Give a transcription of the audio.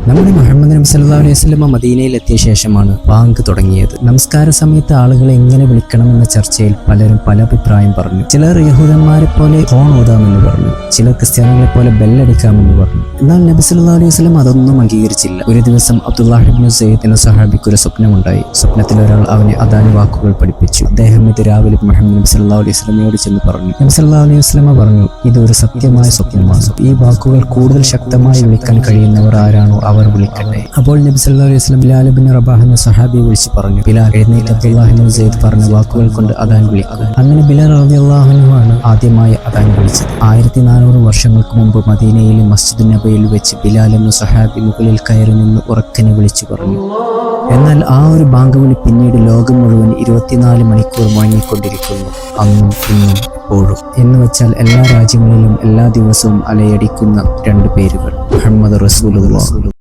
നമ്മുടെ മുഹമ്മദ് നബി സല്ലല്ലാഹു അലൈഹി വസല്ലം മദീനയിൽ എത്തിയ ശേഷമാണ് ബാങ്ക് തുടങ്ങിയത്. നമസ്കാര സമയത്ത് ആളുകളെ എങ്ങനെ വിളിക്കണമെന്ന ചർച്ചയിൽ പലരും പല അഭിപ്രായം പറഞ്ഞു. ചിലർ യഹൂദന്മാരെ പോലെ ഹോൺ ഊതാമെന്ന് പറഞ്ഞു, ചിലർ ക്രിസ്ത്യാനികളെ പോലെ ബെല്ലടിക്കാമെന്ന് പറഞ്ഞു. എന്നാൽ നബി സല്ലല്ലാഹു അലൈഹി വസല്ലം അതൊന്നും അംഗീകരിച്ചില്ല. ഒരു ദിവസം അബ്ദുല്ലാഹ് ഇബ്നു സയ്യിദ് എന്ന സഹാബിക്ക് ഒരു സ്വപ്നമുണ്ടായി. സ്വപ്നത്തിൽ ഒരാൾ അവനെ അദാൻ വാക്കുകൾ പഠിപ്പിച്ചു. അദ്ദേഹം ഇത് രാവിലെ മുഹമ്മദ് നബി സല്ലല്ലാഹു അലൈഹി വസല്ലമയോട് ചെന്ന് പറഞ്ഞു. നബി സല്ലല്ലാഹു അലൈഹി വസല്ലം പറഞ്ഞു, ഇതൊരു സത്യമായ സ്വപ്നമാണ്. ഈ വാക്കുകൾ കൂടുതൽ ശക്തമായി വിളിക്കാൻ കഴിയുന്നവർ ആരാണോ അവർ വിളിക്കട്ടെ. അപ്പോൾ നബി സല്ലല്ലാഹു അലൈഹി വസല്ലം ബിലാൽ ഇബ്നു റബാഹ് എന്ന സഹാബിയെ വിളിച്ചു പറഞ്ഞു, ബിലാൽ എഴുന്നേറ്റ് അബ്ദുല്ലാഹ് ഇബ്നു സയ്യിദ് പറഞ്ഞ വാക്കുകൾ കൊണ്ട് അദാൻ വിളിക്കുക. അങ്ങനെ ബിലാൽ റളിയല്ലാഹു അൻഹു ആണ് ആദ്യമായി അദാൻ വിളിച്ചത്. 1400 വർഷങ്ങൾക്ക് മുമ്പ് മദീനയിലെ മസ്ജിദ് നബവിയിൽ വെച്ച് ബിലാൽ എന്ന സഹാബി മുകളിൽ കയറി നിന്ന് ഉറക്കനെ വിളിച്ചു പറഞ്ഞു. എന്നാൽ ആ ഒരു ബാങ്ക് വിളി പിന്നീട് ലോകം മുഴുവൻ 24 മണിക്കൂർ മുഴങ്ങിക്കൊണ്ടിരിക്കുന്നു. അന്നും ഇന്നും എപ്പോഴും എന്ന് വെച്ചാൽ എല്ലാ രാജ്യങ്ങളിലും എല്ലാ ദിവസവും അലയടിക്കുന്ന 2 പേരുകൾ, മുഹമ്മദ് റസൂലുള്ളാഹ്